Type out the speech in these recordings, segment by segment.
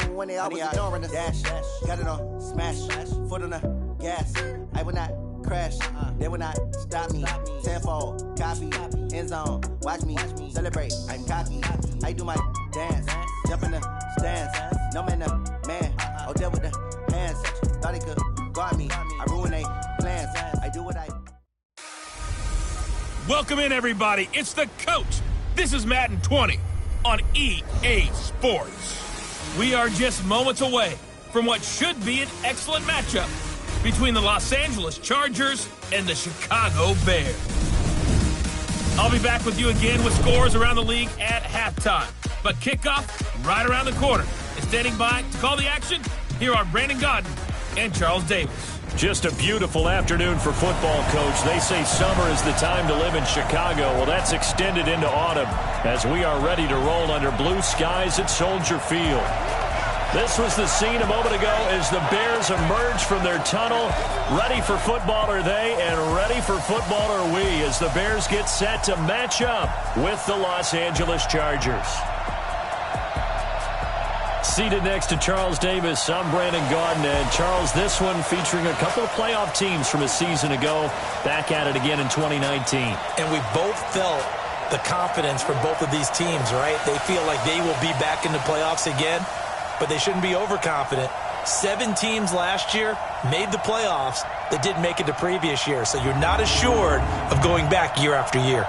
remember when they always ignoring us. Dash, got it on, smash, foot on the gas. I will not crash, they will not stop me. Tenfold, copy, end zone, watch me celebrate. I'm cocky, I do my dance, jump in the stands. No man, man, oh there with the hands. Thought he could guard me, I ruin they plans. I do what I. Welcome in, everybody. It's the coach. This is Madden 20 on EA Sports. We are just moments away from what should be an excellent matchup between the Los Angeles Chargers and the Chicago Bears. I'll be back with you again with scores around the league at halftime. But kickoff right around the corner. And standing by to call the action, here are Brandon Godden and Charles Davis. Just a beautiful afternoon for football, Coach. They say summer is the time to live in Chicago. Well, that's extended into autumn as we are ready to roll under blue skies at Soldier Field. This was the scene a moment ago as the Bears emerged from their tunnel. Ready for football are they, and ready for football are we as the Bears get set to match up with the Los Angeles Chargers. Seated next to Charles Davis, I'm Brandon Godden. And Charles, this one featuring a couple of playoff teams from a season ago, back at it again in 2019. And we both felt the confidence from both of these teams, right? They feel like they will be back in the playoffs again, but they shouldn't be overconfident. 7 teams last year made the playoffs that didn't make it the previous year, so you're not assured of going back year after year.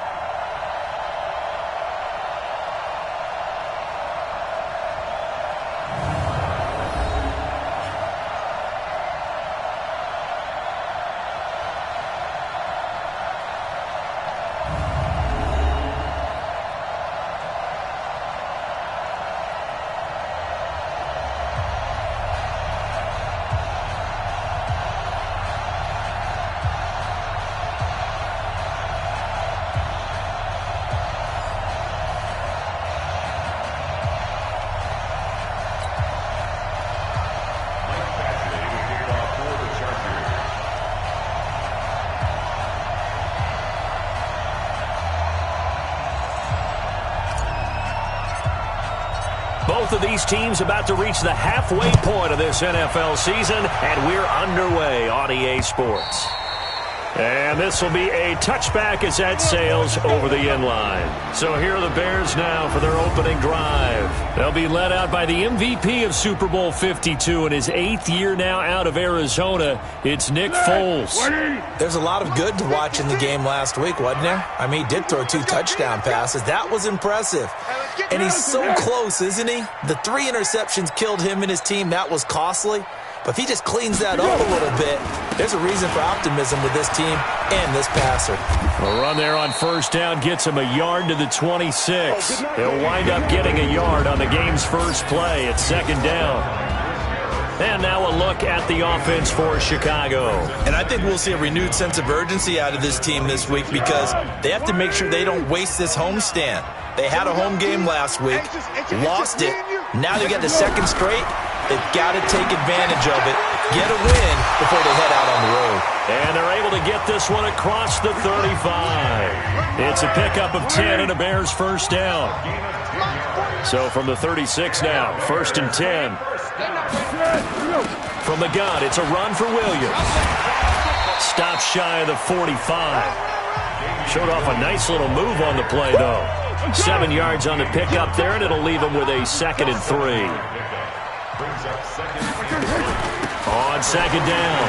Both of these teams about to reach the halfway point of this NFL season, and we're underway on EA Sports. And this will be a touchback as that sails over the end line. So here are the Bears now for their opening drive. They'll be led out by the MVP of Super Bowl 52 in his 8th year now out of Arizona. It's Nick Foles. There's a lot of good to watch in the game last week, wasn't there? I mean, he did throw 2 touchdown passes. That was impressive. And he's so close, isn't he? The 3 interceptions killed him and his team. That was costly. But if he just cleans that up a little bit, there's a reason for optimism with this team and this passer. A run there on first down gets him a yard to the 26. He'll wind up getting a yard on the game's first play at second down. And now a look at the offense for Chicago. And I think we'll see a renewed sense of urgency out of this team this week because they have to make sure they don't waste this homestand. They had a home game last week, lost it. Now they get the second straight. They've got to take advantage of it, get a win before they head out on the road. And they're able to get this one across the 35. It's a pickup of 10 and a Bears first down. So from the 36 now, 1st and 10. From the gun, it's a run for Williams. Stops shy of the 45. Showed off a nice little move on the play, though. 7 yards on the pickup there, and it'll leave him with a 2nd and 3. On second down,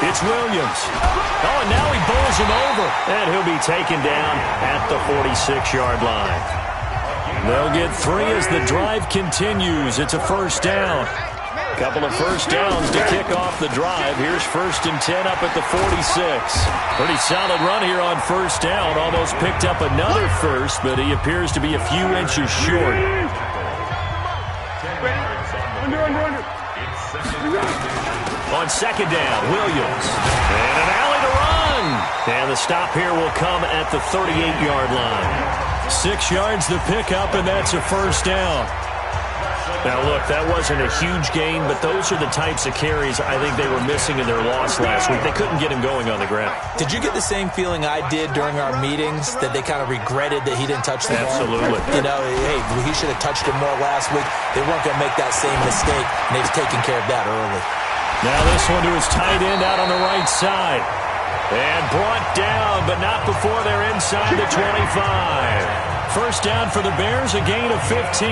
it's Williams. Oh, and now he bowls him over. And he'll be taken down at the 46-yard line. They'll get 3 as the drive continues. It's a first down. Couple of first downs to kick off the drive. Here's 1st and 10 up at the 46. Pretty solid run here on first down. Almost picked up another first, but he appears to be a few inches short. On second down, Williams. And an alley to run. And the stop here will come at the 38-yard line. 6 yards the pickup, and that's a first down. Now, look, that wasn't a huge gain, but those are the types of carries I think they were missing in their loss last week. They couldn't get him going on the ground. Did you get the same feeling I did during our meetings, that they kind of regretted that he didn't touch the ball? Absolutely. You know, hey, he should have touched him more last week. They weren't going to make that same mistake, and they've taken care of that early. Now this one to his tight end out on the right side. And brought down, but not before they're inside the 25. First down for the Bears, a gain of 15.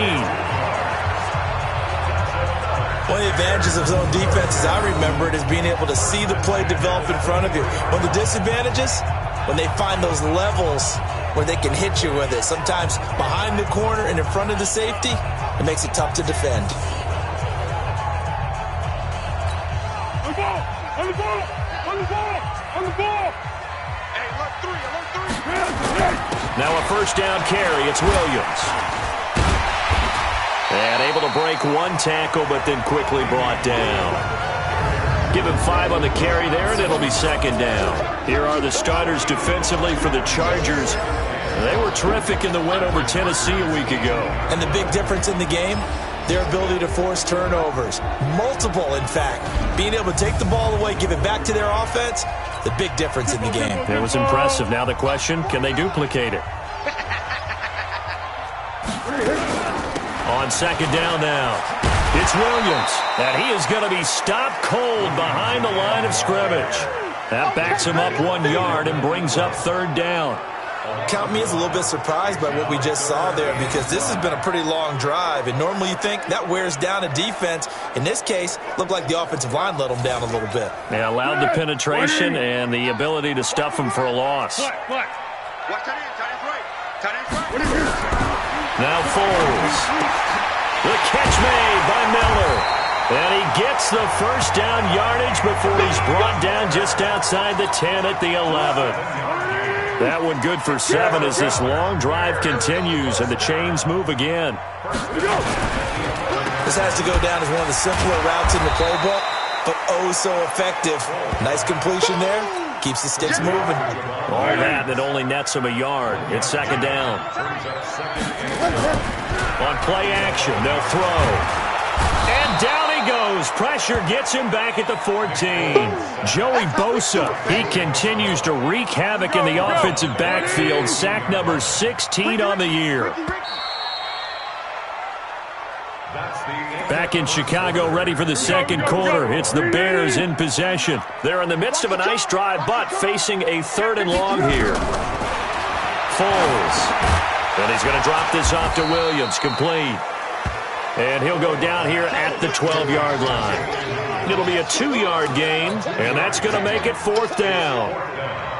One of the advantages of zone defense, as I remember it, is being able to see the play develop in front of you. One of the disadvantages, when they find those levels where they can hit you with it. Sometimes behind the corner and in front of the safety, it makes it tough to defend. On the ball! On the ball! On the ball! On the ball! Hey, alert three! Now a first down carry. It's Williams. And able to break one tackle, but then quickly brought down. Give him 5 on the carry there, and it'll be second down. Here are the starters defensively for the Chargers. They were terrific in the win over Tennessee a week ago. And the big difference in the game, their ability to force turnovers. Multiple, in fact. Being able to take the ball away, give it back to their offense, the big difference in the game. It was impressive. Now the question, can they duplicate it? On second down now, it's Williams, and he is going to be stopped cold behind the line of scrimmage. That backs him up 1 yard and brings up third down. Count me as a little bit surprised by what we just saw there, because this has been a pretty long drive, and normally you think that wears down a defense. In this case, looked like the offensive line let them down a little bit. They allowed the penetration and the ability to stuff them for a loss. What? Watch that in. Tight end's right. Tight end's right. Now Foles. The catch made by Miller. And he gets the first down yardage before he's brought down just outside the 10 at the 11. That one good for 7 as this long drive continues and the chains move again. This has to go down as one of the simpler routes in the playbook, but oh so effective. Nice completion there. Keeps the sticks moving. All that, and it only nets him a yard. It's second down. On play action, they'll throw. And down he goes. Pressure gets him back at the 14. Joey Bosa, he continues to wreak havoc in the offensive backfield. Sack number 16 on the year. Back in Chicago, ready for the second quarter. It's the Bears in possession. They're in the midst of a nice drive, but facing a 3rd and long here. Foles. And he's going to drop this off to Williams, complete. And he'll go down here at the 12-yard line. It'll be a 2-yard gain, and that's going to make it 4th down.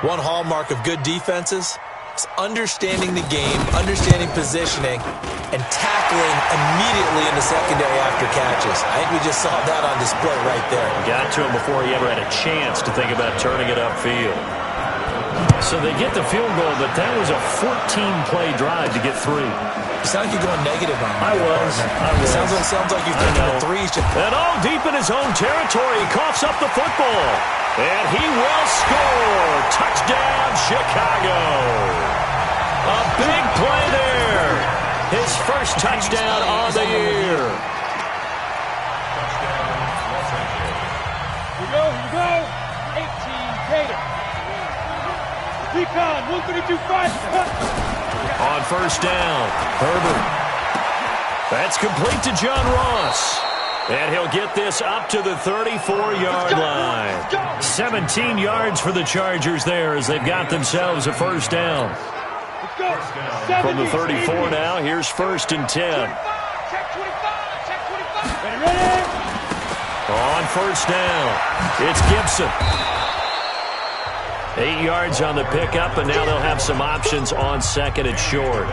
One hallmark of good defenses is understanding the game, understanding positioning, and tackling immediately in the secondary after catches. I think we just saw that on display right there. Got to him before he ever had a chance to think about turning it upfield. So they get the field goal, but that was a 14-play drive to get 3. You sound like you're going negative on I me. was. Sounds like you've taken the 3. And all deep in his own territory, he coughs up the football. And he will score. Touchdown, Chicago. A big play there. His first touchdown on the year. Here we go. 18 Gator. Recon, 132-5. On first down, Herbert. That's complete to John Ross. And he'll get this up to the 34-yard line. 17 yards for the Chargers there as they've got themselves a first down. From the 34 now, here's 1st and 10. On first down, it's Gibson. 8 yards on the pickup, and now they'll have some options on 2nd and short.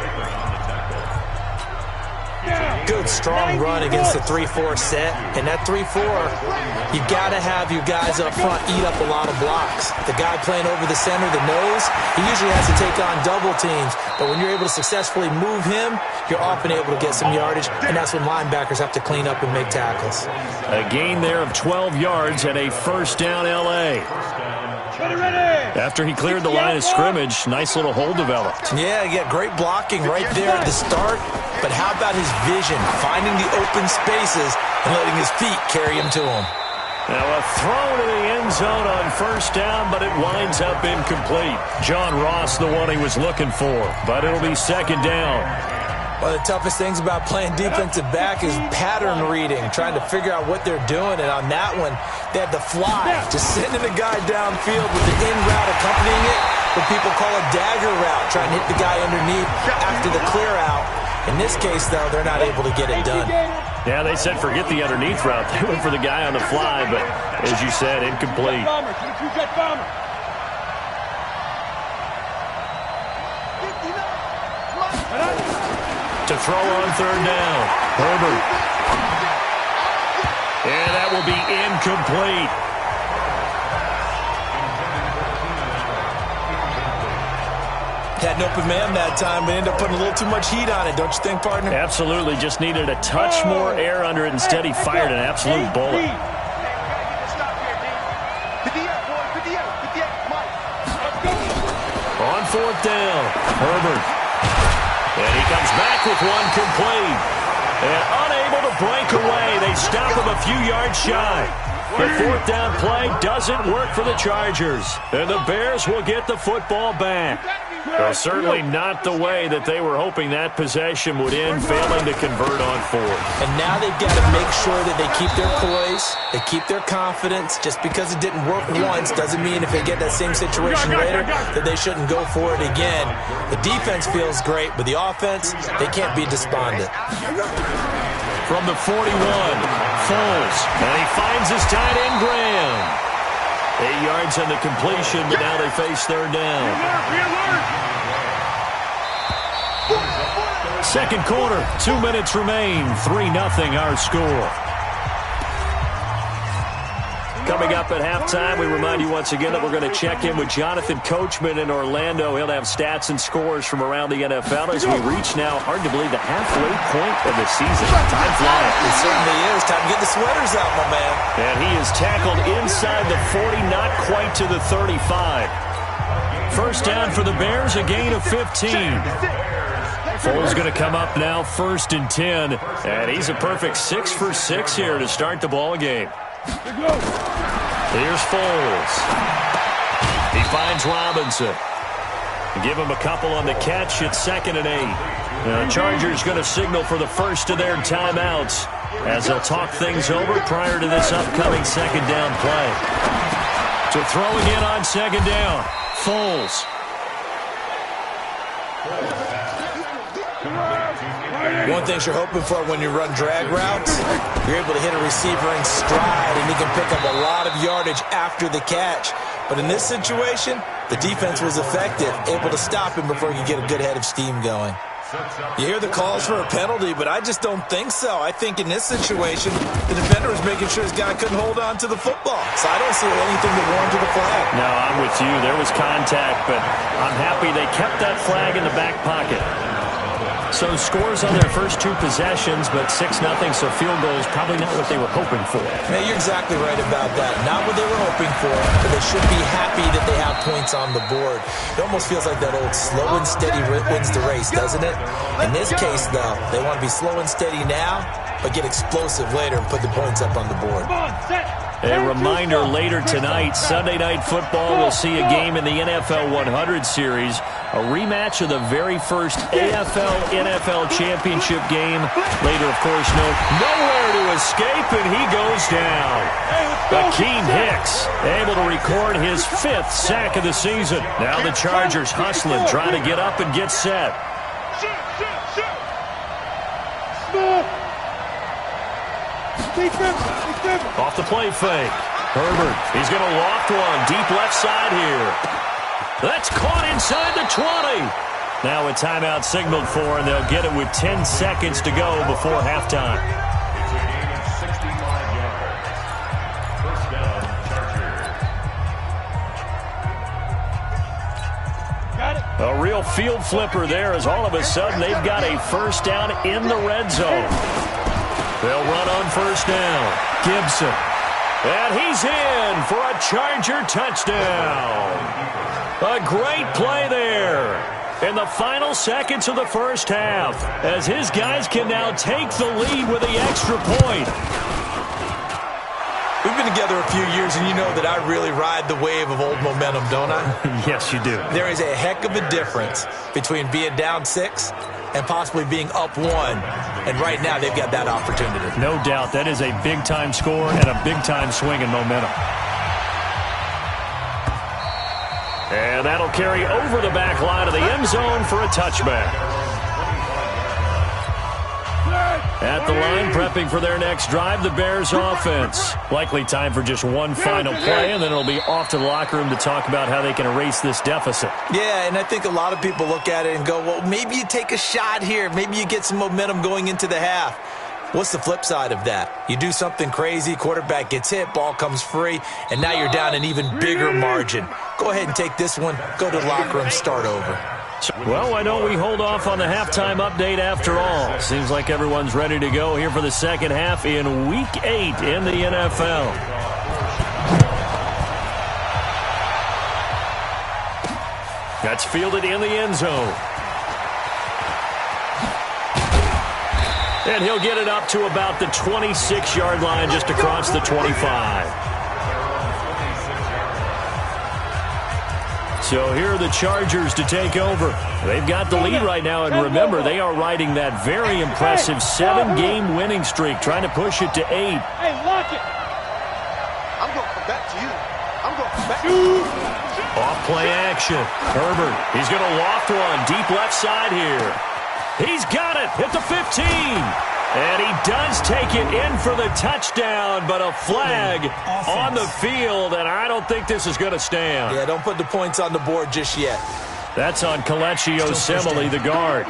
Good, strong run against the 3-4 set. And that 3-4, you got to have your guys up front eat up a lot of blocks. The guy playing over the center, the nose, he usually has to take on double teams. But when you're able to successfully move him, you're often able to get some yardage, and that's when linebackers have to clean up and make tackles. A gain there of 12 yards and a first down L.A. After he cleared the line of scrimmage, nice little hole developed. Yeah, great blocking right there at the start. but how about his vision, finding the open spaces and letting his feet carry him to them? Now a throw to the end zone on first down, but it winds up incomplete. John Ross, the one he was looking for, but it'll be second down. One of the toughest things about playing defensive back is pattern reading, trying to figure out what they're doing. And on that one, they had the fly, just sending a guy downfield with the in route accompanying it, what people call a dagger route, trying to hit the guy underneath after the clear out. In this case, though, they're not able to get it done. Yeah, they said forget the underneath route. They went for the guy on the fly, but as you said, incomplete. To throw on third down, Herbert. And that will be incomplete. Had an open man that time, but ended up putting a little too much heat on it, don't you think, partner? Absolutely. Just needed a touch more air under it. Instead, he fired an absolute bullet. On fourth down, Herbert. And he comes back with one complete. And unable to break away. They stop him a few yards shy. The fourth down play doesn't work for the Chargers. And the Bears will get the football back. Well, certainly not the way that they were hoping that possession would end, failing to convert on fourth. And now they've got to make sure that they keep their poise, they keep their confidence. Just because it didn't work once doesn't mean if they get that same situation later that they shouldn't go for it again. The defense feels great, but the offense, they can't be despondent. From the 41, Foles, and he finds his tight end, Graham. 8 yards on the completion, but now they face third down. Second quarter, 2 minutes remain. 3-0 our score. Coming up at halftime, we remind you once again that we're going to check in with Jonathan Coachman in Orlando. He'll have stats and scores from around the NFL as we reach now, hard to believe, the halfway point of the season. Time flies. It certainly is. Time to get the sweaters out, my man. And he is tackled inside the 40, not quite to the 35. First down for the Bears, a gain of 15. Foles going to come up now, 1st and 10. And he's a perfect 6 for 6 here to start the ball game. Here's Foles. He finds Robinson. Give him a couple on the catch. It's 2nd and 8. The Chargers going to signal for the first of their timeouts as they'll talk things over prior to this upcoming second down play. To throw again on second down, Foles. One thing you're hoping for when you run drag routes, you're able to hit a receiver in stride, and he can pick up a lot of yardage after the catch. But in this situation, the defense was effective, able to stop him before he could get a good head of steam going. You hear the calls for a penalty, but I just don't think so. I think in this situation, the defender was making sure his guy couldn't hold on to the football. So I don't see anything that warranted a flag. No, I'm with you. There was contact, but I'm happy they kept that flag in the back pocket. So scores on their first 2 possessions, but 6-0, so field goal is probably not what they were hoping for. Man, you're exactly right about that. Not what they were hoping for, but they should be happy that they have points on the board. It almost feels like that old slow and steady wins the race, doesn't it? In this case, though, they want to be slow and steady now, but get explosive later and put the points up on the board. A reminder later tonight, Sunday Night Football will see a game in the NFL 100 Series, a rematch of the very first AFL-NFL Championship game. Later, of course, nowhere to escape, and he goes down. Akeem Hicks able to record his 5th sack of the season. Now the Chargers hustling, trying to get up and get set. Off the play fake. Herbert, he's going to loft one. Deep left side here. That's caught inside the 20. Now a timeout signaled for, and they'll get it with 10 seconds to go before halftime. A real field flipper there as all of a sudden they've got a first down in the red zone. They'll run on first down. Gibson. And he's in for a Charger touchdown. A great play there. in the final seconds of the first half, as his guys can now take the lead with the extra point. We've been together a few years, and you know that I really ride the wave of old momentum, don't I? Yes, you do. There is a heck of a difference between being down 6 and possibly being up 1. And right now, they've got that opportunity. No doubt. That is a big-time score and a big-time swing in momentum. And that'll carry over the back line of the end zone for a touchback. At the line, prepping for their next drive, the Bears offense. Likely time for just one final play, and then it'll be off to the locker room to talk about how they can erase this deficit. Yeah, and I think a lot of people look at it and go, well, maybe you take a shot here. Maybe you get some momentum going into the half. What's the flip side of that? You do something crazy, quarterback gets hit, ball comes free, and now you're down an even bigger margin. Go ahead and take this one, go to the locker room, start over. Well, why don't we hold off on the halftime update after all? Seems like everyone's ready to go here for the second half in Week 8 in the NFL. That's fielded in the end zone. And he'll get it up to about the 26-yard line, just across the 25. So here are the Chargers to take over. They've got the lead right now, and remember, they are riding that very impressive 7-game winning streak, trying to push it to 8. Hey, lock it. I'm going to come back to you. I'm going to come back to you. Off play action. Herbert, he's going to loft one deep left side here. He's got it at the 15. And he does take it in for the touchdown, but a flag on the field, and I don't think this is going to stand. Yeah, don't put the points on the board just yet. That's on Kelechi Osemele, the guard.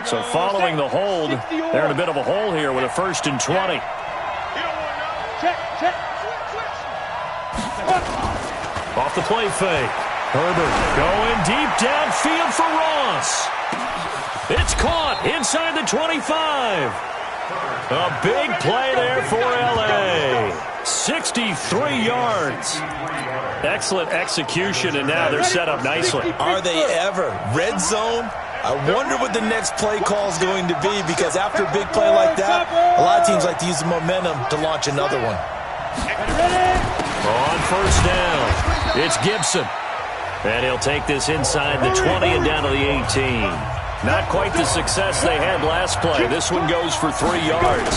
So following the hold, they're in a bit of a hole here with a 1st and 20. Check. Off the play fake. Herbert going deep downfield for Ross. It's caught inside the 25. A big play there for L.A. 63 yards. Excellent execution, and now they're set up nicely. Are they ever? Red zone? I wonder what the next play call is going to be, because after a big play like that, a lot of teams like to use the momentum to launch another one. On 1st down, it's Gibson. And he'll take this inside the 20 and down to the 18. Not quite the success they had last play. This one goes for 3 yards.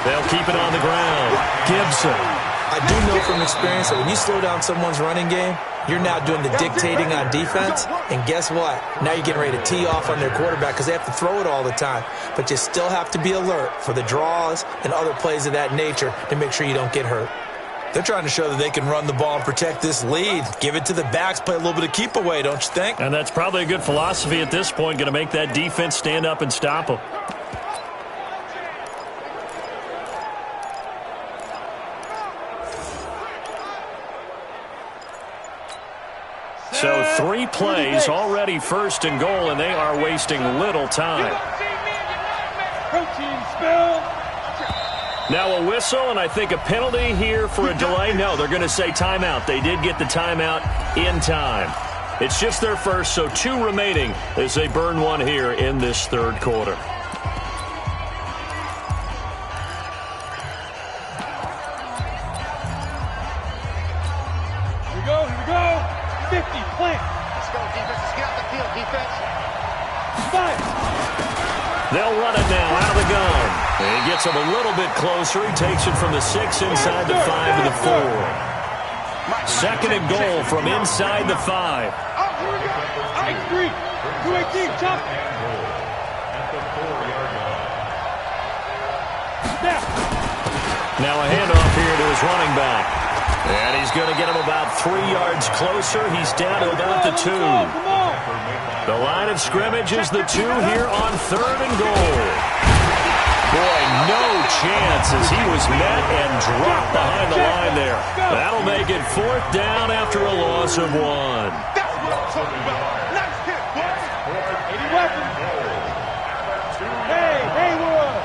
They'll keep it on the ground. Gibson. I do know from experience that when you slow down someone's running game, you're now doing the dictating on defense. And guess what? Now you're getting ready to tee off on their quarterback because they have to throw it all the time. But you still have to be alert for the draws and other plays of that nature to make sure you don't get hurt. They're trying to show that they can run the ball and protect this lead. Give it to the backs, play a little bit of keep away, don't you think? And that's probably a good philosophy at this point, going to make that defense stand up and stop them. So 3 plays, already 1st and goal, and they are wasting little time. Protein spill. Now a whistle, and I think a penalty here for a delay. No, they're going to say timeout. They did get the timeout in time. It's just their first, so 2 remaining as they burn one here in this 3rd quarter. Here we go. 50, plant. Let's go, defense. Let's get out the field, defense. 5. They'll run it now out of the gun. And he gets him a little bit closer. He takes it from the 6 inside the 5 to the 4. 2nd and goal from inside the 5. Oh, here we go. X3. 218, chop. Now a handoff here to his running back. And he's going to get him about 3 yards closer. He's down to about the 2. The line of scrimmage is the 2 here on 3rd and goal. Boy, no chance as he was met and dropped behind the line there. That'll make it 4th down after a loss of 1. That's what I'm talking about. Nice hit, boys. 80 weapons. Hey, Haywood.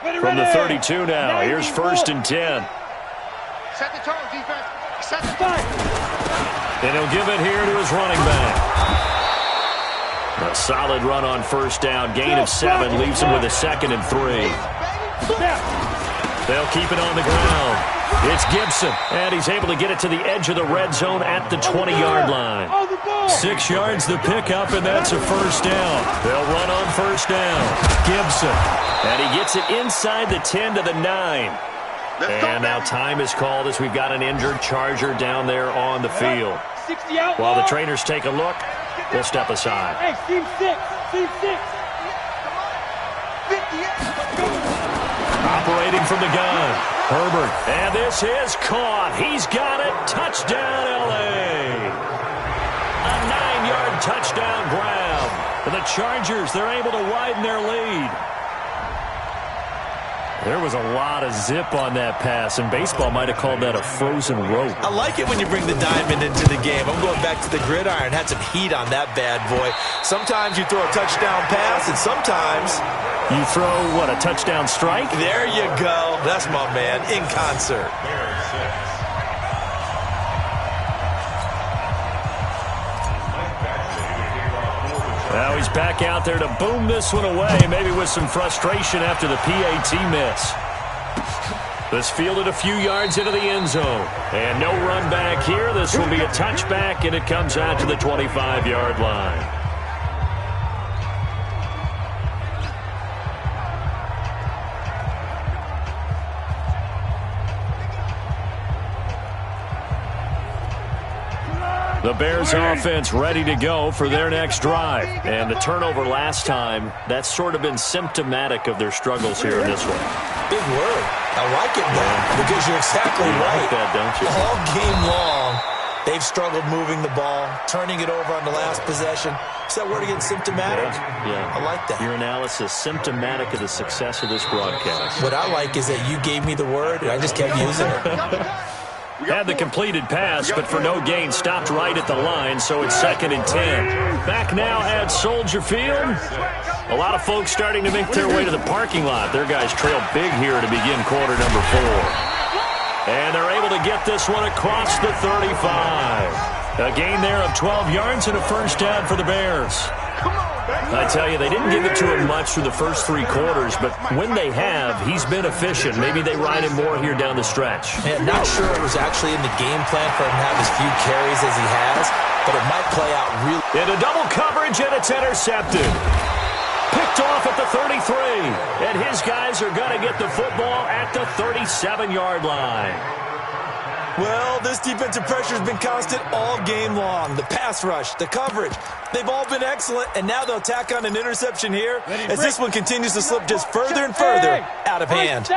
From the 32 now, here's 1st and 10. Set the tone, defense. Set the tone. And he'll give it here to his running back. A solid run on 1st down. Gain of 7 leaves him with a 2nd and 3. They'll keep it on the ground. It's Gibson, and he's able to get it to the edge of the red zone at the 20-yard line. 6 yards the pickup, and that's a 1st down. They'll run on 1st down. Gibson, and he gets it inside the 10 to the 9. And now time is called as we've got an injured Charger down there on the field. While the trainers take a look, we'll step aside. Hey, team 6. Team 6. Operating from the gun, Herbert. And this is caught. He's got it. Touchdown, L.A. A 9-yard touchdown grab. For the Chargers, they're able to widen their lead. There was a lot of zip on that pass, and baseball might have called that a frozen rope. I like it when you bring the diamond into the game. I'm going back to the gridiron. Had some heat on that bad boy. Sometimes you throw a touchdown pass, and sometimes you throw, what, a touchdown strike? There you go. That's my man, in concert. Now he's back out there to boom this one away, maybe with some frustration after the PAT miss. This fielded a few yards into the end zone. And no run back here. This will be a touchback, and it comes out to the 25-yard line. The Bears offense ready to go for their next drive. And the turnover last time, that's sort of been symptomatic of their struggles here in this one. Big word. I like it, though, because you're exactly right. Like that, don't you? All game long, they've struggled moving the ball, turning it over on the last possession. Is that word again, symptomatic? Yeah. I like that. Your analysis, symptomatic of the success of this broadcast. What I like is that you gave me the word, and I just kept using it. Had the completed pass, but for no gain, stopped right at the line, so it's 2nd and 10. Back now at Soldier Field. A lot of folks starting to make their way to the parking lot. Their guys trail big here to begin quarter number 4. And they're able to get this one across the 35. A gain there of 12 yards and a 1st down for the Bears. I tell you, they didn't give it to him much through the first 3 quarters, but when they have, he's been efficient. Maybe they ride him more here down the stretch. Man, not sure it was actually in the game plan for him to have as few carries as he has, but it might play out really. Into double coverage, and it's intercepted. Picked off at the 33, and his guys are going to get the football at the 37-yard line. Well, this defensive pressure has been constant all game long. The pass rush, the coverage, they've all been excellent, and now they'll tack on an interception here as this one continues to slip just further and further out of hand.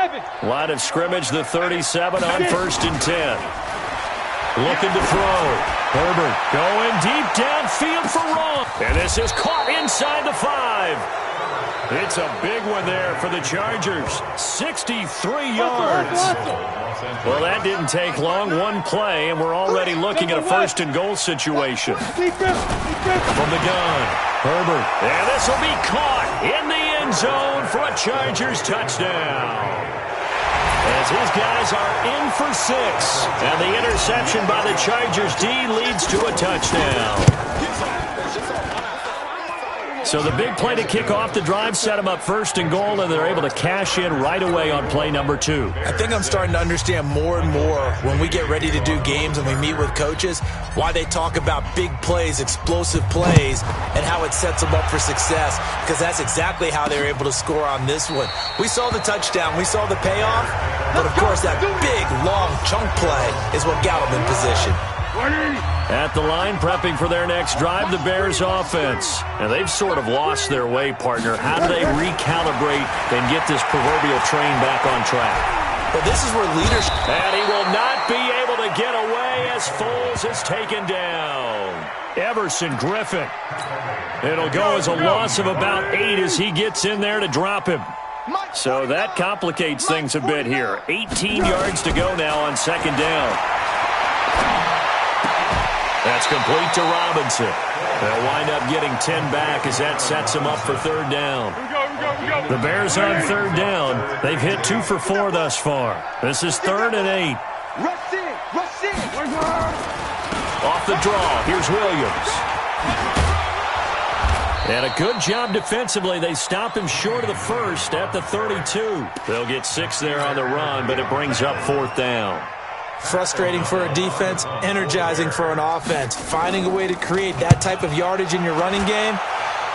Line of scrimmage, the 37 on 1st and 10. Looking to throw. Herbert going deep downfield for Wrong. And this is caught inside the 5. It's a big one there for the Chargers. 63 yards. Well, that didn't take long. One play, and we're already looking at a 1st and goal situation. From the gun, Herbert. And this will be caught in the end zone for a Chargers touchdown. As his guys are in for 6. And the interception by the Chargers D leads to a touchdown. So the big play to kick off the drive set them up 1st and goal, and they're able to cash in right away on play number 2. I think I'm starting to understand more and more when we get ready to do games and we meet with coaches why they talk about big plays, explosive plays, and how it sets them up for success, because that's exactly how they were able to score on this one. We saw the touchdown. We saw the payoff. But, of course, that big, long chunk play is what got them in position. At the line, prepping for their next drive, the Bears offense. And they've sort of lost their way, partner. How do they recalibrate and get this proverbial train back on track? Well, this is where leadership... And he will not be able to get away as Foles is taken down. Everson Griffin. It'll go as a loss of about 8 as he gets in there to drop him. So that complicates things a bit here. 18 yards to go now on 2nd down. That's complete to Robinson. They'll wind up getting 10 back as that sets him up for 3rd down. The Bears on third down. They've hit 2 for 4 thus far. This is 3rd and 8. Rush in. Rush in. Off the draw. Here's Williams. And a good job defensively. They stop him short of the first at the 32. They'll get 6 there on the run, but it brings up 4th down. Frustrating for a defense, energizing for an offense. Finding a way to create that type of yardage in your running game,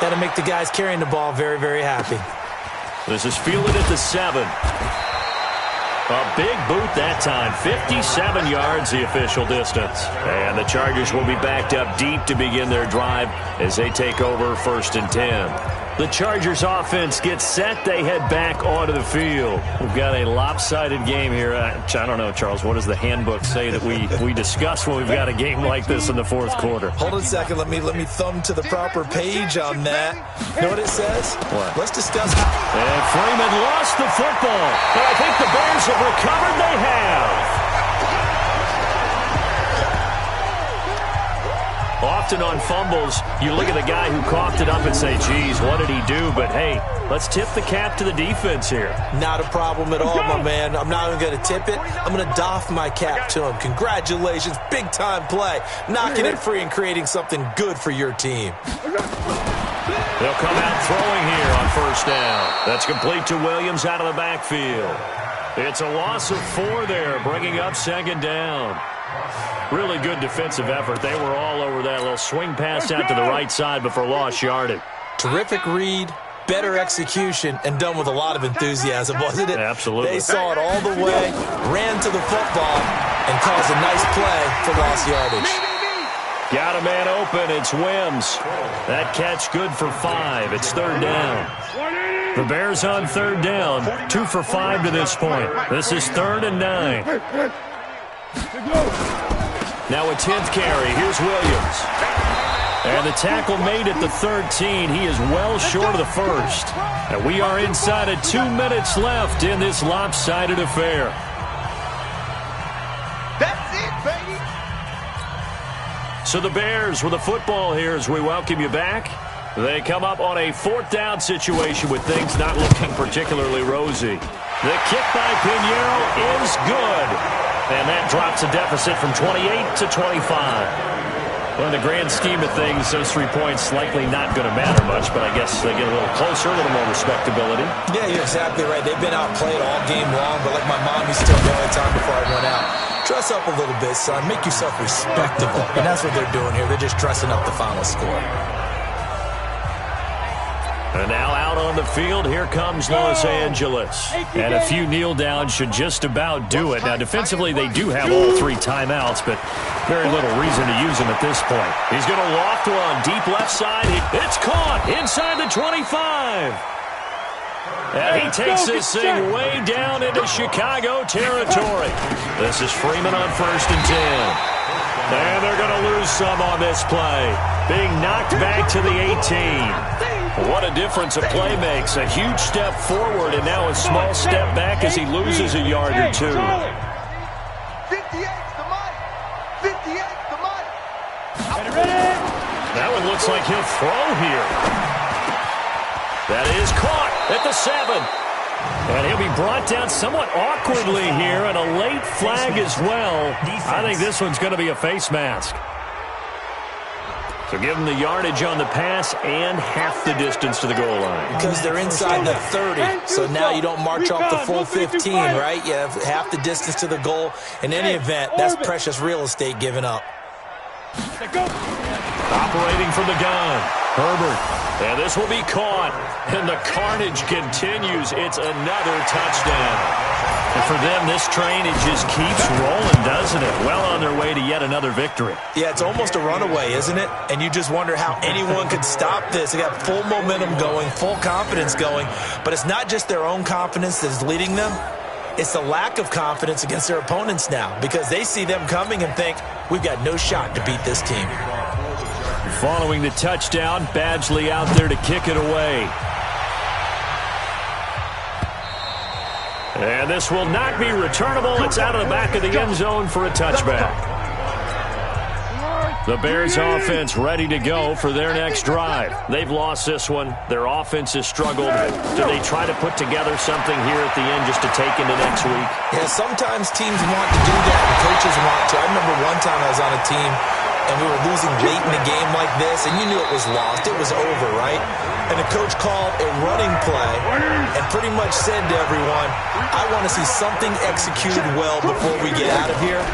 that'll make the guys carrying the ball very, very happy. This is fielded at the 7. A big boot that time. 57 yards the official distance. And the Chargers will be backed up deep to begin their drive as they take over 1st and 10. The Chargers offense gets set. They head back onto the field. We've got a lopsided game here. I don't know, Charles, what does the handbook say that we discuss when we've got a game like this in the 4th quarter? Hold on a second. Let me thumb to the proper page on that. You know what it says? What? Let's discuss. And Freeman lost the football. But I think the Bears have recovered. They have. Often on fumbles, you look at the guy who coughed it up and say, geez, what did he do? But, hey, let's tip the cap to the defense here. Not a problem at all, my man. I'm not even going to tip it. I'm going to doff my cap to him. Congratulations. Big-time play. Knocking it free and creating something good for your team. They'll come out throwing here on 1st down. That's complete to Williams out of the backfield. It's a loss of 4 there, bringing up 2nd down. Really good defensive effort. They were all over that little swing pass out to the right side before lost yardage. Terrific read, better execution, and done with a lot of enthusiasm, wasn't it? Absolutely. They saw it all the way, ran to the football, and caused a nice play for lost yardage. Got a man open. It's Wims. That catch good for 5. It's 3rd down. The Bears on 3rd down. 2 for 5 to this point. This is 3rd and 9. Now a 10th carry. Here's Williams. And the tackle made at the 13. He is well short of the first. And we are inside of 2 minutes left in this lopsided affair. That's it, baby. So the Bears with the football here as we welcome you back. They come up on a 4th down situation with things not looking particularly rosy. The kick by Pinheiro is good. And that drops a deficit from 28 to 25. Well, in the grand scheme of things, those 3 points likely not going to matter much, but I guess they get a little closer, a little more respectability. Yeah, you're exactly right. They've been outplayed all game long, but like my mom used to tell me all the time before I went out, dress up a little bit, son. Make yourself respectable. And that's what they're doing here. They're just dressing up the final score. And now out on the field, here comes Los Angeles. And a few kneel downs should just about do it. Now, defensively, they do have all 3 timeouts, but very little reason to use them at this point. He's going to loft one deep left side. It's caught inside the 25. And he takes this thing way down into Chicago territory. This is Freeman on 1st and 10. And they're going to lose some on this play. Being knocked back to the 18. What a difference a play makes. A huge step forward and now a small step back as he loses a yard or 2. 58's the money. 58's the money. That one looks like he'll throw here. That is caught at the 7. And he'll be brought down somewhat awkwardly here, and a late flag as well. I think this one's going to be a face mask. So give them the yardage on the pass and half the distance to the goal line. Because they're inside the 30, so now you don't march off the full 15, right? You have half the distance to the goal. In any event, that's precious real estate given up. Operating from the gun, Herbert. And this will be caught. And the carnage continues. It's another touchdown. And for them, this train, it just keeps rolling, doesn't it? Well on their way to yet another victory. Yeah, it's almost a runaway, isn't it? And you just wonder how anyone could stop this. They got full momentum going, full confidence going. But it's not just their own confidence that's leading them. It's the lack of confidence against their opponents now because they see them coming and think, we've got no shot to beat this team. Following the touchdown, Badgley out there to kick it away. And this will not be returnable. It's out of the back of the end zone for a touchback. The Bears offense ready to go for their next drive. They've lost this one. Their offense has struggled. Do they try to put together something here at the end just to take into next week? Yeah, sometimes teams want to do that, and coaches want to. I remember one time I was on a team, and we were losing late in a game like this, and you knew it was lost. It was over, right? And the coach called a running play and pretty much said to everyone, I want to see something executed well before we get out of here.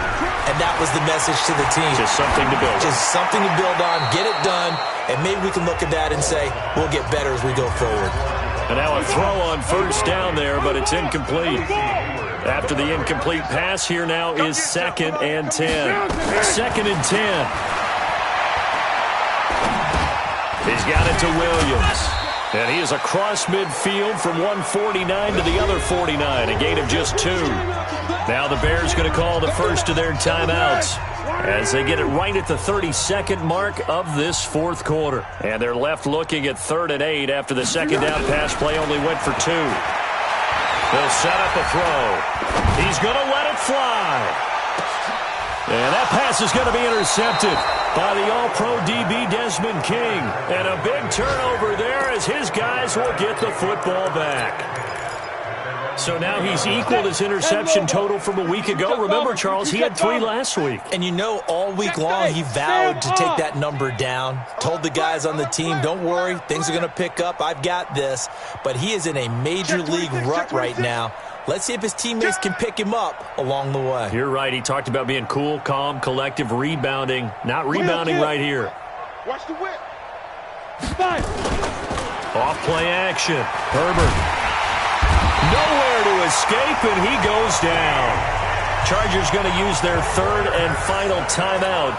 And that was the message to the team. Just something to build on. Just something to build on, get it done, and maybe we can look at that and say, we'll get better as we go forward. And now a throw on first down there, but it's incomplete. After the incomplete pass, here now is 2nd and 10. 2nd and 10. He's got it to Williams. And he is across midfield from one 49 to the other 49, a gain of just 2. Now the Bears going to call the first of their timeouts as they get it right at the 32nd mark of this fourth quarter. And they're left looking at 3rd and 8 after the second down pass play only went for 2. They'll set up a throw. He's going to let it fly. And that pass is going to be intercepted by the All-Pro DB Desmond King. And a big turnover there as his guys will get the football back. So now he's equaled his interception total from a week ago. Remember, Charles, he had 3 last week. And you know, all week long he vowed to take that number down. Told the guys on the team, don't worry, things are going to pick up. I've got this. But he is in a major league rut right now. Let's see if his teammates can pick him up along the way. You're right. He talked about being cool, calm, collective, rebounding. Not rebounding right here. Watch the whip. Off play action. Herbert. Nowhere to escape, and he goes down. Chargers going to use their 3rd and final timeout.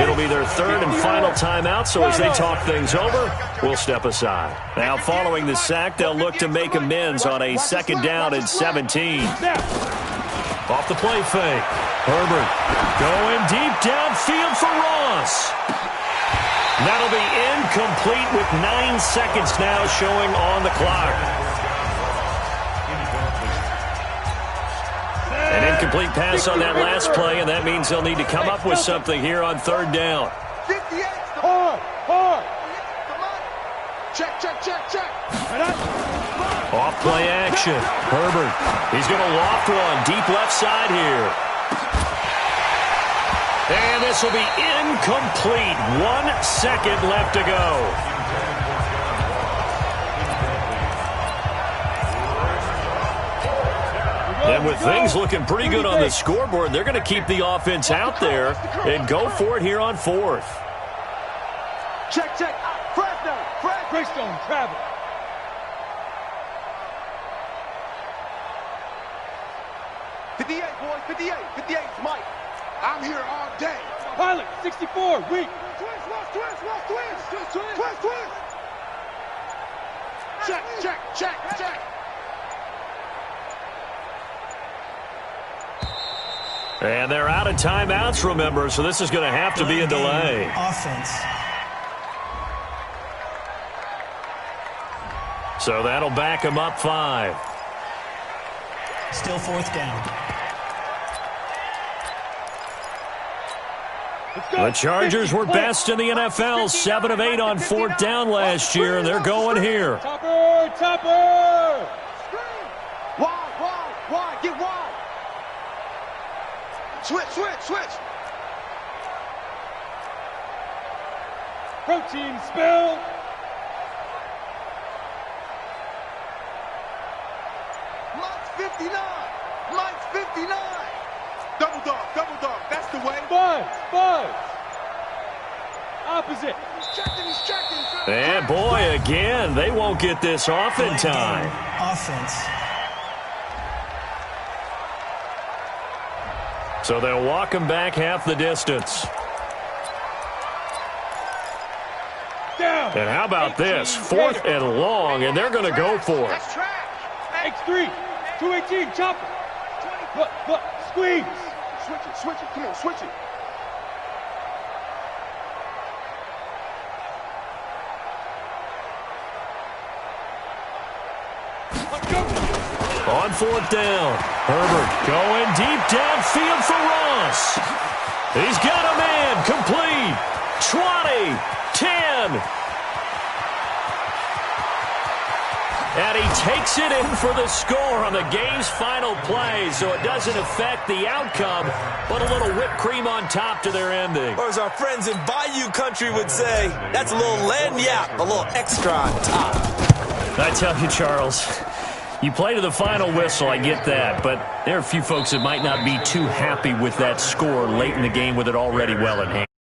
It'll be their 3rd and final timeout, so as they talk things over, we'll step aside. Now, following the sack, they'll look to make amends on a 2nd down and 17. Off the play fake. Herbert going deep downfield for Ross. That'll be incomplete with 9 seconds now showing on the clock. An incomplete pass on that last play, and that means they'll need to come up with something here on 3rd down. 58. Check. Off play action. Herbert. He's going to loft one. Deep left side here. And this will be incomplete. 1 second left to go. And with things looking pretty good on the scoreboard, they're going to keep the offense out there and go for it here on 4th. Check. Crash down. Greystone, travel. Boys, 58, Mike. I'm here all day. Pilot, 64, weak. Twist. Check. And they're out of timeouts, remember, so this is going to have to be a delay. Offense. So that'll back them up 5. Still 4th down. The Chargers were best in the NFL, 7 of 8 on 4th down last year, and they're going here. Topper! Wide, get wide. Switch. Protein spill. Mike's 59. Double dog. That's the way. Buzz. Opposite. He's checking. And boy, again, they won't get this off in time. Offense. So they'll walk him back half the distance. Down. And how about this? 4th and long, and they're going to go for it. X3, 218, chopper. Look, squeeze. Switch it. Come on, switch it. On 4th down, Herbert going deep downfield for Ross. He's got a man complete. one. And he takes it in for the score on the game's final play, so it doesn't affect the outcome, but a little whipped cream on top to their ending. Or as our friends in Bayou Country would say, that's a little lagniappe, a little extra on top. I tell you, Charles, you play to the final whistle, I get that, but there are a few folks that might not be too happy with that score late in the game with it already well in hand.